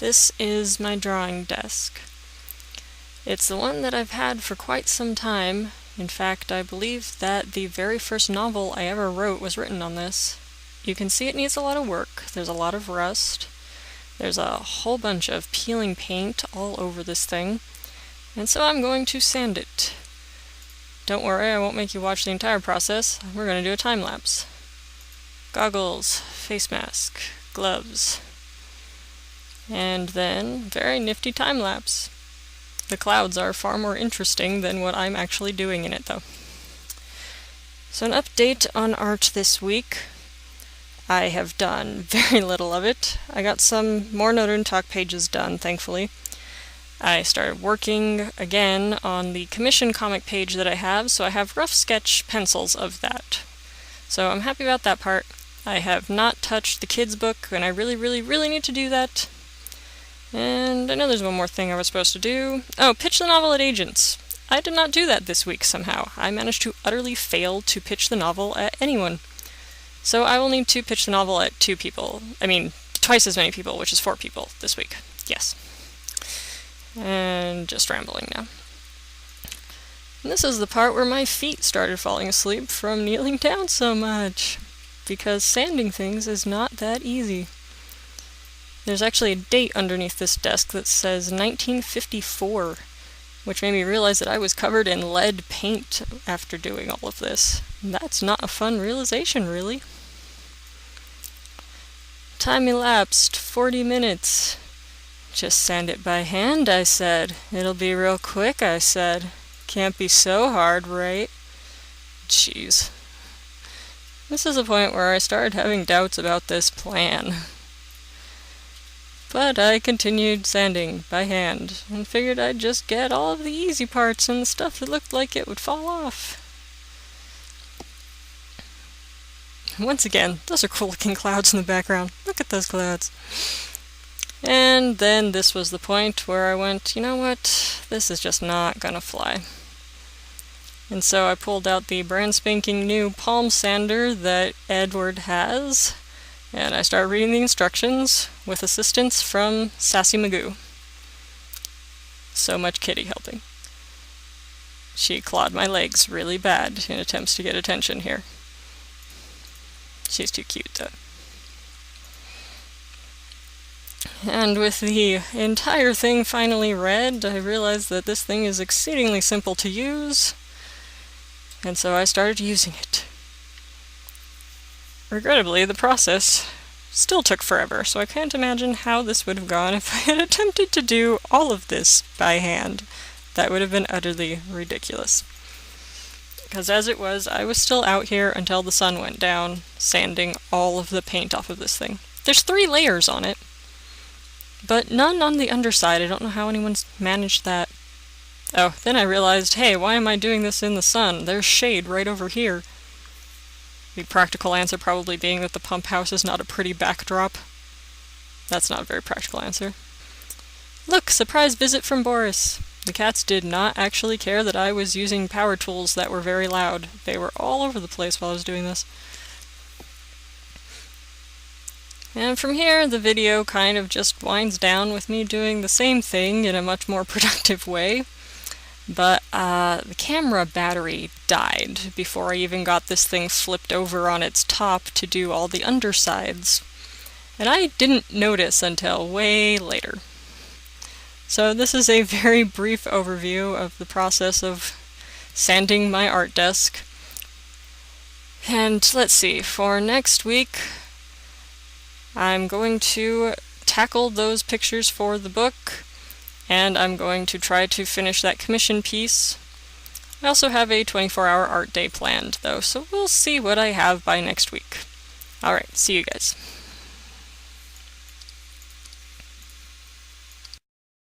This is my drawing desk. It's the one that I've had for quite some time. In fact, I believe that the very first novel I ever wrote was written on this. You can see it needs a lot of work. There's a lot of rust. There's a whole bunch of peeling paint all over this thing. And so I'm going to sand it. Don't worry, I won't make you watch the entire process. We're going to do a time lapse. Goggles, face mask, gloves. And then, very nifty time lapse. The clouds are far more interesting than what I'm actually doing in it, though. So an update on art this week. I have done very little of it. I got some more Note and Talk pages done, thankfully. I started working again on the commission comic page that I have, so I have rough sketch pencils of that. So I'm happy about that part. I have not touched the kids' book, and I really need to do that. And I know there's one more thing I was supposed to do. Oh, pitch the novel at agents. I did not do that this week somehow. I managed to utterly fail to pitch the novel at anyone. So I will need to pitch the novel at 2 people. I mean, twice as many people, which is 4 people this week. Yes. And just rambling now. And this is the part where my feet started falling asleep from kneeling down so much. Because sanding things is not that easy. There's actually a date underneath this desk that says 1954, which made me realize that I was covered in lead paint after doing all of this. That's not a fun realization, really. Time elapsed, 40 minutes. Just sand it by hand, I said. It'll be real quick, I said. Can't be so hard, right? Jeez. This is a point where I started having doubts about this plan. But I continued sanding by hand, and figured I'd just get all of the easy parts and the stuff that looked like it would fall off. Once again, those are cool looking clouds in the background. Look at those clouds. And then this was the point where I went, you know what, this is just not gonna fly. And so I pulled out the brand spanking new palm sander that Edward has, and I started reading the instructions with assistance from Sassy Magoo. So much Kitty helping. She clawed my legs really bad in attempts to get attention here. She's too cute, though. And with the entire thing finally read, I realized that this thing is exceedingly simple to use, and so I started using it. Regrettably, the process still took forever, so I can't imagine how this would have gone if I had attempted to do all of this by hand. That would have been utterly ridiculous. Because as it was, I was still out here until the sun went down, sanding all of the paint off of this thing. There's 3 layers on it, but none on the underside. I don't know how anyone's managed that. Oh, then I realized, hey, why am I doing this in the sun? There's shade right over here. The practical answer probably being that the pump house is not a pretty backdrop. That's not a very practical answer. Look, surprise visit from Boris. The cats did not actually care that I was using power tools that were very loud. They were all over the place while I was doing this. And from here, the video kind of just winds down with me doing the same thing in a much more productive way. But the camera battery died before I even got this thing flipped over on its top to do all the undersides. And I didn't notice until way later. So this is a very brief overview of the process of sanding my art desk. And let's see, for next week, I'm going to tackle those pictures for the book, and I'm going to try to finish that commission piece. I also have a 24-hour art day planned, though, so we'll see what I have by next week. Alright, see you guys.